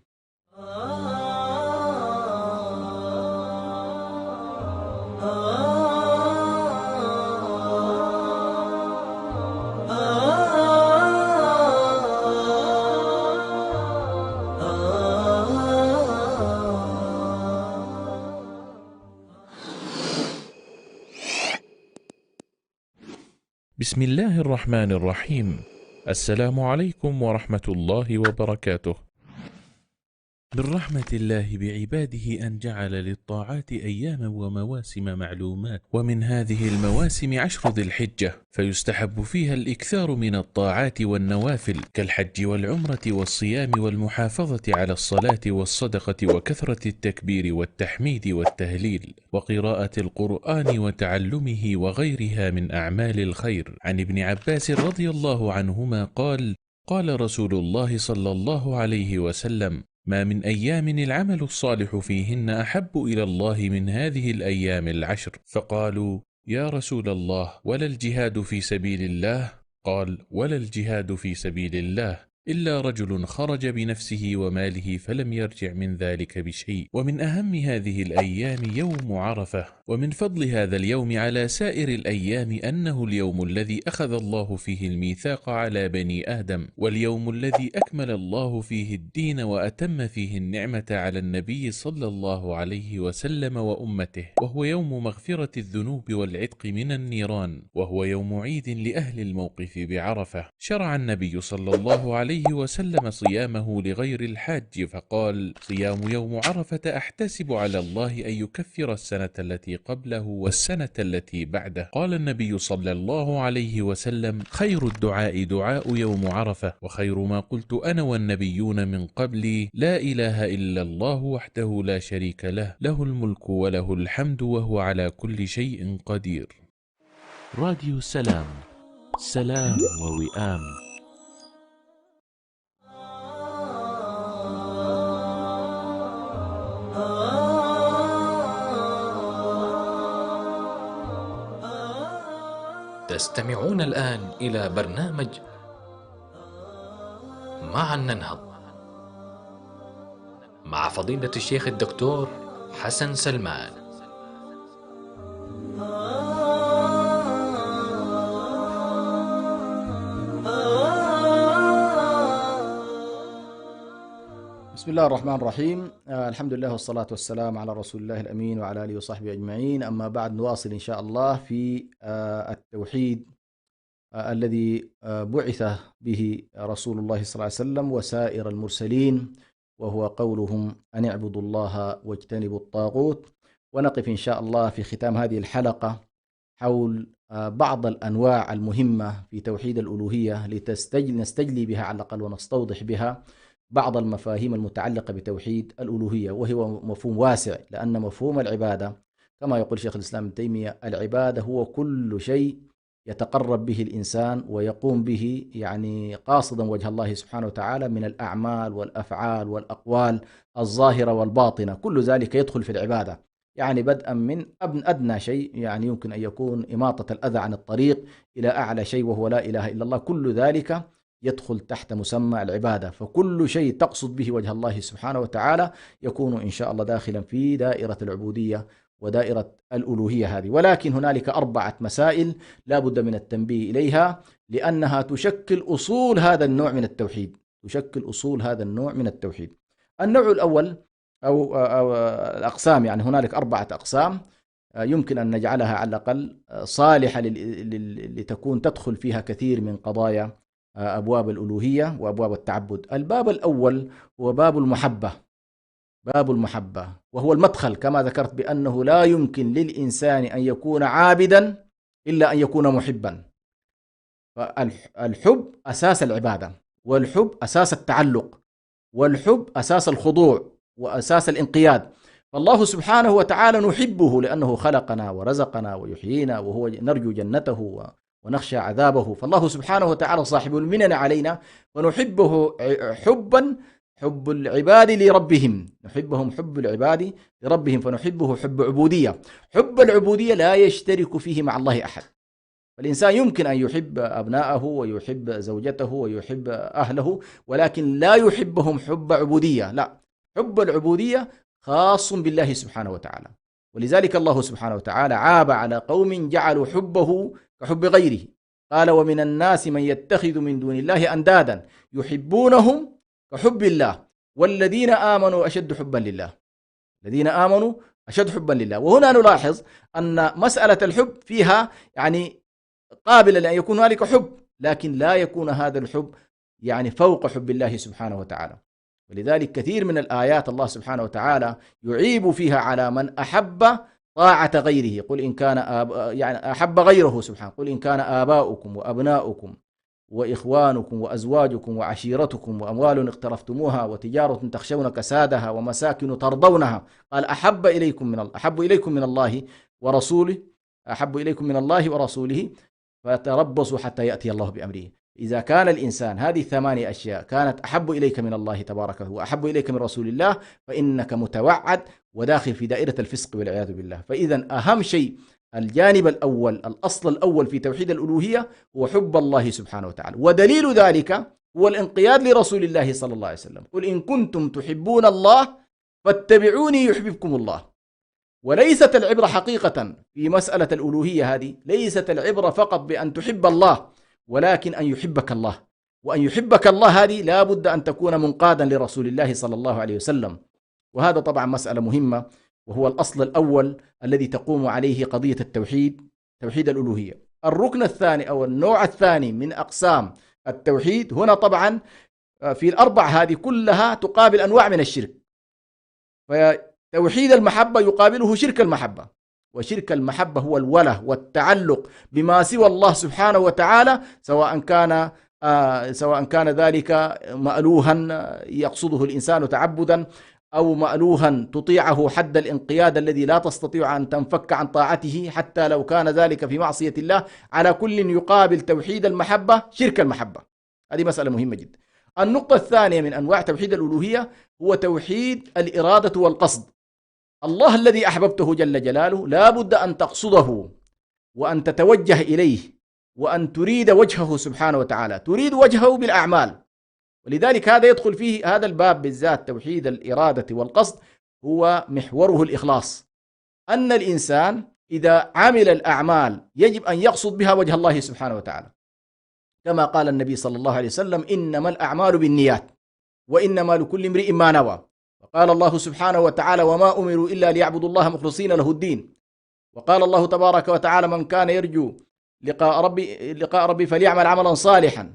C: بسم الله الرحمن الرحيم. السلام عليكم ورحمة الله وبركاته. من رحمة الله بعباده أن جعل للطاعات أياما ومواسم معلومات، ومن هذه المواسم 10 ذي الحجة، فيستحب فيها الإكثار من الطاعات والنوافل كالحج والعمرة والصيام والمحافظة على الصلاة والصدقة وكثرة التكبير والتحميد والتهليل وقراءة القرآن وتعلمه وغيرها من أعمال الخير. عن ابن عباس رضي الله عنهما قال: قال رسول الله صلى الله عليه وسلم: ما من أيام العمل الصالح فيهن أحب إلى الله من هذه الأيام 10. فقالوا: يا رسول الله، ولا الجهاد في سبيل الله؟ قال: ولا الجهاد في سبيل الله إلا رجل خرج بنفسه وماله فلم يرجع من ذلك بشيء. ومن أهم هذه الأيام يوم عرفة. ومن فضل هذا اليوم على سائر الأيام أنه اليوم الذي أخذ الله فيه الميثاق على بني آدم، واليوم الذي أكمل الله فيه الدين وأتم فيه النعمة على النبي صلى الله عليه وسلم وأمته، وهو يوم مغفرة الذنوب والعتق من النيران، وهو يوم عيد لأهل الموقف بعرفة. شرع النبي صلى الله عليه وسلم صيامه لغير الحاج، فقال: صيام يوم عرفة أحتسب على الله أن يكفر السنة التي قبله والسنة التي بعده. قال النبي صلى الله عليه وسلم: خير الدعاء دعاء يوم عرفة، وخير ما قلت أنا والنبيون من قبلي لا إله إلا الله وحده لا شريك له، له الملك وله الحمد وهو على كل شيء قدير.
D: راديو سلام، سلام ووئام.
A: تستمعون الآن إلى برنامج معا ننهض مع فضيلة الشيخ الدكتور حسن سلمان.
B: بسم الله الرحمن الرحيم. الحمد لله والصلاة والسلام على رسول الله الأمين وعلى آله وصحبه أجمعين. أما بعد، نواصل إن شاء الله في التوحيد الذي بعث به رسول الله صلى الله عليه وسلم وسائر المرسلين، وهو قولهم أن اعبدوا الله واجتنبوا الطاغوت. ونقف إن شاء الله في ختام هذه الحلقة حول بعض الأنواع المهمة في توحيد الألوهية لنستجلي بها على الأقل ونستوضح بها بعض المفاهيم المتعلقة بتوحيد الألوهية، وهو مفهوم واسع، لأن مفهوم العبادة كما يقول شيخ الإسلام ابن تيمية: العبادة هو كل شيء يتقرب به الإنسان ويقوم به يعني قاصدا وجه الله سبحانه وتعالى من الأعمال والأفعال والأقوال الظاهرة والباطنة، كل ذلك يدخل في العبادة، يعني بدءا من أدنى شيء يعني يمكن أن يكون إماطة الأذى عن الطريق إلى أعلى شيء وهو لا إله إلا الله، كل ذلك يدخل تحت مسمى العبادة. فكل شيء تقصد به وجه الله سبحانه وتعالى يكون إن شاء الله داخلا في دائرة العبودية ودائرة الألوهية هذه. ولكن هنالك 4 مسائل لا بد من التنبيه إليها، لأنها تشكل أصول هذا النوع من التوحيد، تشكل أصول هذا النوع من التوحيد. النوع الأول أو الأقسام، يعني هنالك 4 أقسام يمكن أن نجعلها على الأقل صالحة لتكون تدخل فيها كثير من قضايا أبواب الألوهية وأبواب التعبد. الباب الأول هو باب المحبة، باب المحبة، وهو المدخل كما ذكرت بأنه لا يمكن للإنسان أن يكون عابدا إلا أن يكون محبا. فالحب أساس العبادة، والحب أساس التعلق، والحب أساس الخضوع وأساس الانقياد. فالله سبحانه وتعالى نحبه لأنه خلقنا ورزقنا ويحيينا، وهو نرجو جنته ونخشى عذابه. فالله سبحانه وتعالى صاحب المنن علينا، ونحبه حبا حب العباد لربهم، نحبهم حب العباد لربهم، فنحبه حب عبودية. حب العبودية لا يشترك فيه مع الله أحد، فالإنسان يمكن أن يحب أبناءه ويحب زوجته ويحب أهله، ولكن لا يحبهم حب عبودية، لا، حب العبودية خاص بالله سبحانه وتعالى. ولذلك الله سبحانه وتعالى عاب على قوم جعلوا حبه كحب غيره، قال: ومن الناس من يتخذ من دون الله أندادا يحبونهم كحب الله والذين آمنوا أشد حبا لله. الذين آمنوا أشد حبا لله. وهنا نلاحظ أن مسألة الحب فيها يعني قابلة لأن يكون هنالك حب، لكن لا يكون هذا الحب يعني فوق حب الله سبحانه وتعالى. ولذلك كثير من الآيات الله سبحانه وتعالى يعيب فيها على من أحب طاعة غيره. قل إن كان يعني أحب غيره سبحانه، قل إن كان آباؤكم وأبناؤكم وإخوانكم وأزواجكم وعشيرتكم وأموال اقترفتموها وتجارة تخشون كسادها ومساكن ترضونها، قال أحب إليكم من الله ورسوله، أحب إليكم من الله ورسوله فتربصوا حتى يأتي الله بأمره. إذا كان الإنسان هذه 8 أشياء كانت أحب إليك من الله تبارك وأحب إليك من رسول الله، فإنك متوعد وداخل في دائرة الفسق والعياذ بالله. فإذا أهم شيء الجانب الأول، الأصل الأول في توحيد الألوهية هو حب الله سبحانه وتعالى، ودليل ذلك هو الانقياد لرسول الله صلى الله عليه وسلم. قل إن كنتم تحبون الله فاتبعوني يحببكم الله. وليست العبرة حقيقة في مسألة الألوهية هذه، ليست العبرة فقط بأن تحب الله، ولكن أن يحبك الله. وأن يحبك الله هذه لا بد أن تكون منقادا لرسول الله صلى الله عليه وسلم. وهذا طبعا مسألة مهمة، وهو الأصل الأول الذي تقوم عليه قضية التوحيد، توحيد الألوهية. الركن الثاني أو النوع الثاني من أقسام التوحيد، هنا طبعا في الأربع هذه كلها تقابل أنواع من الشرك. فتوحيد المحبة يقابله شرك المحبة، وشرك المحبة هو الوله والتعلق بما سوى الله سبحانه وتعالى، سواء كان ذلك مألوها يقصده الإنسان تعبدا، أو مألوها تطيعه حد الانقياد الذي لا تستطيع أن تنفك عن طاعته حتى لو كان ذلك في معصية الله. على كل يقابل توحيد المحبة شرك المحبة. هذه مسألة مهمة جدا. النقطة الثانية من أنواع توحيد الألوهية هو توحيد الإرادة والقصد. الله الذي أحببته جل جلاله لا بد أن تقصده وأن تتوجه إليه وأن تريد وجهه سبحانه وتعالى، تريد وجهه بالأعمال. ولذلك هذا يدخل فيه هذا الباب بالذات، توحيد الإرادة والقصد، هو محوره الإخلاص. أن الإنسان إذا عمل الأعمال يجب أن يقصد بها وجه الله سبحانه وتعالى، كما قال النبي صلى الله عليه وسلم: إنما الأعمال بالنيات وإنما لكل امرئ ما نوى. وقال الله سبحانه وتعالى: وما أمروا إلا ليعبدوا الله مخلصين له الدين. وقال الله تبارك وتعالى: من كان يرجو لقاء ربي فليعمل عملا صالحا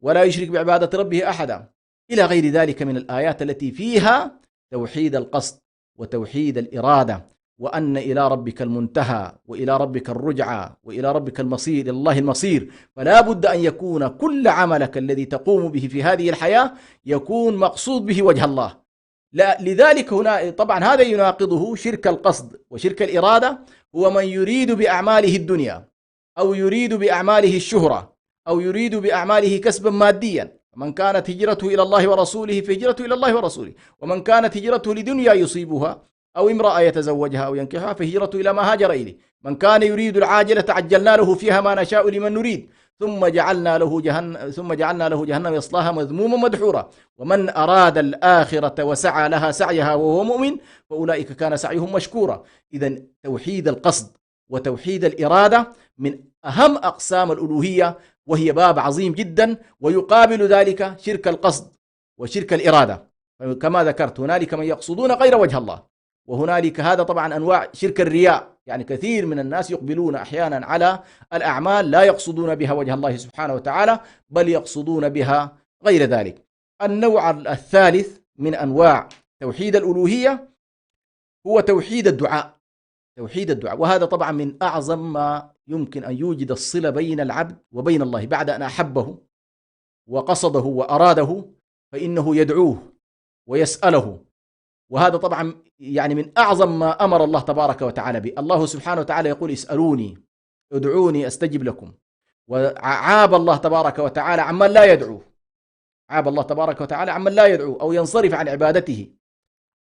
B: ولا يشرك بعبادة ربه أحدا، إلى غير ذلك من الآيات التي فيها توحيد القصد وتوحيد الإرادة، وأن إلى ربك المنتهى وإلى ربك الرجعى وإلى ربك المصير، إلى الله المصير. فلا بد أن يكون كل عملك الذي تقوم به في هذه الحياة يكون مقصود به وجه الله. لذلك هنا طبعا هذا يناقضه شرك القصد وشرك الإرادة، هو من يريد بأعماله الدنيا أو يريد بأعماله الشهرة أو يريد بأعماله كسبا ماديا. من كانت هجرته إلى الله ورسوله فهجرته إلى الله ورسوله، ومن كانت هجرته لدنيا يصيبها أو امرأة يتزوجها أو ينكحها فهجرته إلى ما هاجر إليه. من كان يريد العاجلة عجلنا له فيها ما نشاء لمن نريد ثم جعلنا له جهنم يصلاها مذموما مدحورا. ومن أراد الآخرة وسعى لها سعيها وهو مؤمن فأولئك كان سعيهم مشكورا. إذن توحيد القصد وتوحيد الإرادة من أهم أقسام الألوهية، وهي باب عظيم جدا، ويقابل ذلك شرك القصد وشرك الإرادة. كما ذكرت هنالك من يقصدون غير وجه الله، وهنالك هذا طبعا أنواع شرك الرياء. يعني كثير من الناس يقبلون أحيانا على الأعمال لا يقصدون بها وجه الله سبحانه وتعالى، بل يقصدون بها غير ذلك. النوع الثالث من أنواع توحيد الألوهية هو توحيد الدعاء. توحيد الدعاء، وهذا طبعا من أعظم ما يمكن أن يوجد الصلة بين العبد وبين الله. بعد أن أحبه وقصده وأراده فإنه يدعوه ويسأله، وهذا طبعا يعني من أعظم ما أمر الله تبارك وتعالى به. الله سبحانه وتعالى يقول: اسألوني ادعوني أستجب لكم. وعاب الله تبارك وتعالى عمن لا يدعوه، عاب الله تبارك وتعالى عمن لا يدعوه أو ينصرف عن عبادته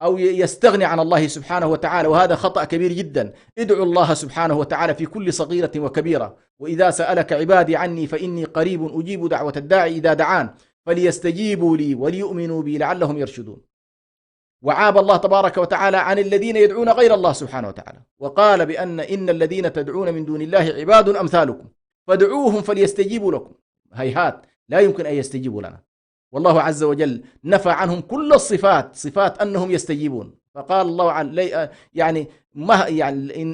B: أو يستغني عن الله سبحانه وتعالى، وهذا خطأ كبير جدا. ادعوا الله سبحانه وتعالى في كل صغيرة وكبيرة. وإذا سألك عبادي عني فإني قريب أجيب دعوة الداعي إذا دعان فليستجيبوا لي وليؤمنوا بي لعلهم يرشدون. وعاب الله تبارك وتعالى عن الذين يدعون غير الله سبحانه وتعالى، وقال بأن إن الذين تدعون من دون الله عباد أمثالكم فادعوهم فليستجيبوا لكم. هيهات، لا يمكن أن يستجيبوا لنا. والله عز وجل نفى عنهم كل الصفات، صفات أنهم يستجيبون. فقال الله يعني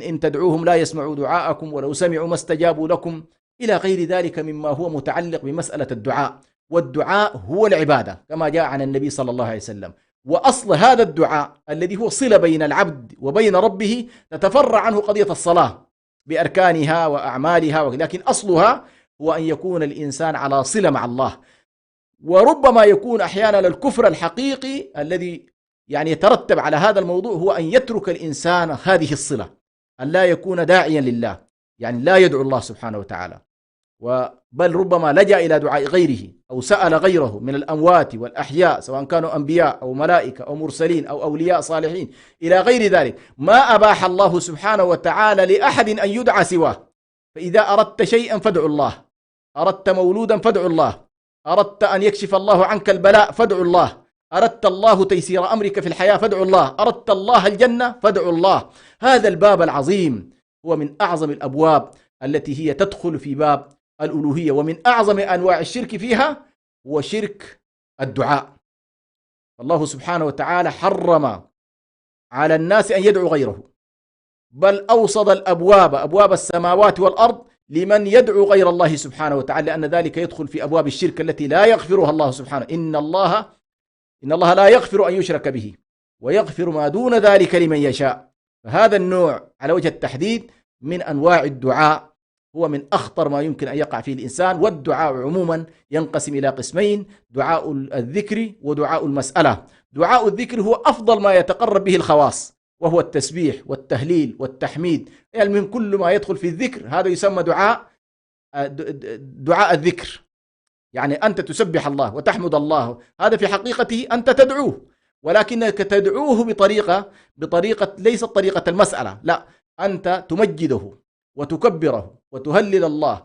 B: إن تدعوهم لا يسمعوا دعاءكم ولو سمعوا ما استجابوا لكم، إلى غير ذلك مما هو متعلق بمسألة الدعاء. والدعاء هو العبادة كما جاء عن النبي صلى الله عليه وسلم. وأصل هذا الدعاء الذي هو صلة بين العبد وبين ربه تتفرع عنه قضية الصلاة بأركانها وأعمالها، لكن أصلها هو أن يكون الإنسان على صلة مع الله. وربما يكون أحيانا الكفر الحقيقي الذي يعني يترتب على هذا الموضوع هو أن يترك الإنسان هذه الصلة، أن لا يكون داعيا لله، يعني لا يدعو الله سبحانه وتعالى، بل ربما لجأ إلى دعاء غيره أو سأل غيره من الأموات والأحياء، سواء كانوا أنبياء أو ملائكة أو مرسلين أو أولياء صالحين إلى غير ذلك. ما أباح الله سبحانه وتعالى لأحد أن يدعى سواه. فإذا أردت شيئا فادعوا الله، أردت مولودا فادعوا الله، أردت أن يكشف الله عنك البلاء فادعوا الله، أردت الله تيسير أمرك في الحياة فادعوا الله، أردت الله الجنة فادعوا الله. هذا الباب العظيم هو من أعظم الأبواب التي هي تدخل في باب الألوهية، ومن أعظم أنواع الشرك فيها هو شرك الدعاء. الله سبحانه وتعالى حرم على الناس أن يدعوا غيره، بل أوصد الأبواب، أبواب السماوات والأرض، لمن يدعو غير الله سبحانه وتعالى، لأن ذلك يدخل في أبواب الشرك التي لا يغفرها الله سبحانه. إن الله لا يغفر أن يشرك به ويغفر ما دون ذلك لمن يشاء. فهذا النوع على وجه التحديد من أنواع الدعاء هو من أخطر ما يمكن أن يقع فيه الإنسان. والدعاء عموما ينقسم إلى قسمين: دعاء الذكر ودعاء المسألة. دعاء الذكر هو أفضل ما يتقرب به الخواص، وهو التسبيح والتهليل والتحميد، يعني من كل ما يدخل في الذكر هذا يسمى دعاء الذكر. يعني أنت تسبح الله وتحمد الله، هذا في حقيقته أنت تدعوه، ولكنك تدعوه بطريقة ليست طريقة المسألة، لا، أنت تمجده وتكبره وتهلل الله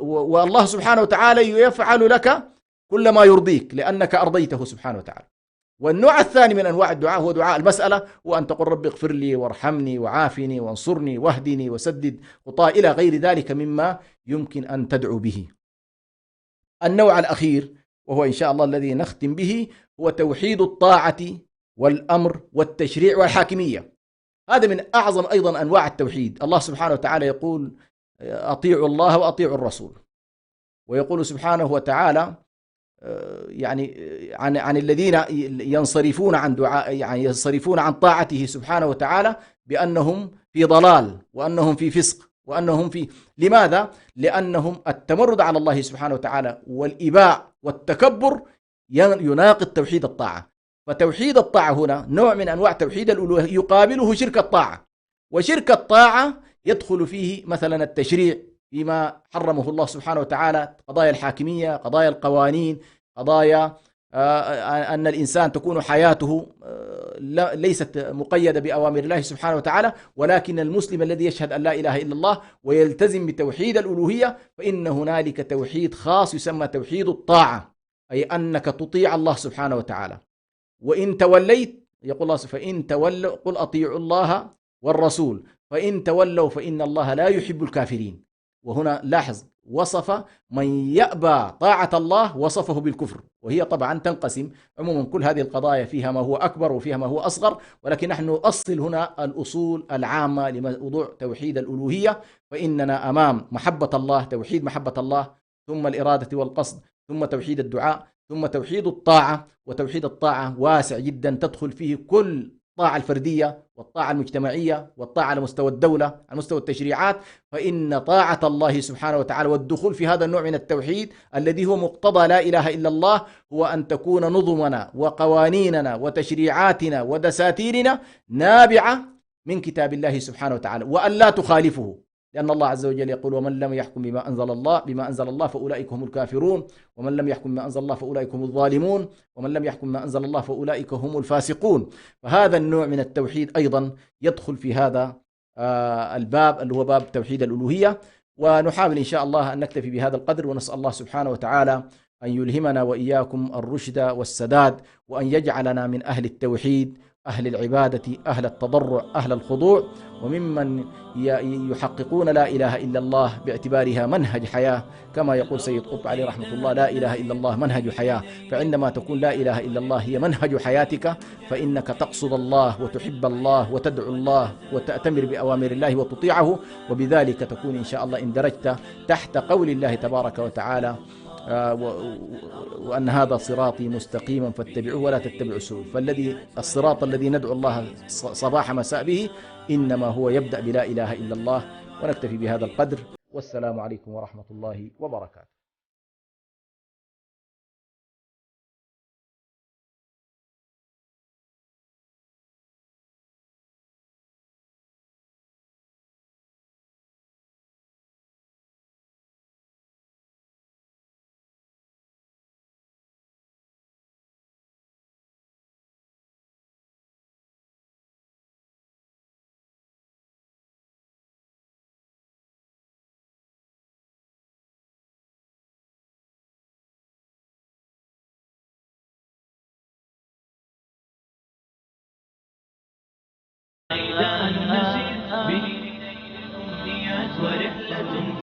B: والله سبحانه وتعالى يفعل لك كل ما يرضيك لأنك أرضيته سبحانه وتعالى. والنوع الثاني من أنواع الدعاء هو دعاء المسألة، وأن تقول رب اغفر لي وارحمني وعافني وانصرني واهدني وسدد خطاي إلى غير ذلك مما يمكن أن تدعو به. النوع الأخير وهو إن شاء الله الذي نختم به هو توحيد الطاعة والأمر والتشريع والحاكمية. هذا من أعظم أيضا أنواع التوحيد. الله سبحانه وتعالى يقول أطيعوا الله وأطيعوا الرسول، ويقول سبحانه وتعالى يعني عن الذين ينصرفون عن دعاء، يعني ينصرفون عن طاعته سبحانه وتعالى بأنهم في ضلال وأنهم في فسق وأنهم في، لماذا؟ لأنهم التمرد على الله سبحانه وتعالى والإباء والتكبر يناقض توحيد الطاعة. فتوحيد الطاعة هنا نوع من أنواع توحيد الألوهية يقابله شرك الطاعة. وشرك الطاعة يدخل فيه مثلا التشريع فيما حرمه الله سبحانه وتعالى، قضايا الحاكمية، قضايا القوانين، قضايا أن الإنسان تكون حياته ليست مقيدة بأوامر الله سبحانه وتعالى، ولكن المسلم الذي يشهد أن لا إله إلا الله ويلتزم بتوحيد الألوهية فإن هنالك توحيد خاص يسمى توحيد الطاعة، أي أنك تطيع الله سبحانه وتعالى. وإن توليت يقول الله فإن تولوا قل أطيعوا الله والرسول فإن تولوا فإن الله لا يحب الكافرين. وهنا لاحظ وصف من يأبى طاعة الله وصفه بالكفر، وهي طبعا تنقسم عموما كل هذه القضايا فيها ما هو أكبر وفيها ما هو أصغر، ولكن نحن نؤصل هنا الأصول العامة لموضوع توحيد الألوهية. فإننا أمام محبة الله، توحيد محبة الله، ثم الإرادة والقصد، ثم توحيد الدعاء، ثم توحيد الطاعة. وتوحيد الطاعة واسع جدا، تدخل فيه كل الطاعة الفردية والطاعة المجتمعية والطاعة على مستوى الدولة، على مستوى التشريعات. فإن طاعة الله سبحانه وتعالى والدخول في هذا النوع من التوحيد الذي هو مقتضى لا إله إلا الله هو أن تكون نظمنا وقوانيننا وتشريعاتنا ودساتيرنا نابعة من كتاب الله سبحانه وتعالى، وأن لا تخالفه، لأن الله عز وجل يقول ومن لم يحكم بما أنزل الله فأولئك هم الكافرون، ومن لم يحكم بما أنزل الله فأولئك هم الظالمون، ومن لم يحكم بما أنزل الله فأولئك هم الفاسقون. فهذا النوع من التوحيد أيضا يدخل في هذا الباب اللي هو باب توحيد الألوهية. ونحاول إن شاء الله أن نكتفي بهذا القدر، ونسأل الله سبحانه وتعالى أن يلهمنا وإياكم الرشد والسداد، وأن يجعلنا من أهل التوحيد، أهل العبادة، أهل التضرع، أهل الخضوع، وممن يحققون لا إله إلا الله باعتبارها منهج حياة، كما يقول سيد قطب عليه رحمة الله: لا إله إلا الله منهج حياة. فعندما تكون لا إله إلا الله هي منهج حياتك، فإنك تقصد الله وتحب الله وتدعو الله وتأتمر بأوامر الله وتطيعه، وبذلك تكون إن شاء الله إن درجت تحت قول الله تبارك وتعالى: وأن هذا صراطي مستقيما فاتبعوه ولا تتبعوا السبل. الصراط الذي ندعو الله صباح مساء به إنما هو يبدأ بلا إله إلا الله. ونكتفي بهذا القدر، والسلام عليكم ورحمة الله وبركاته.
E: ميدان نسير به الأمنيات ورحلة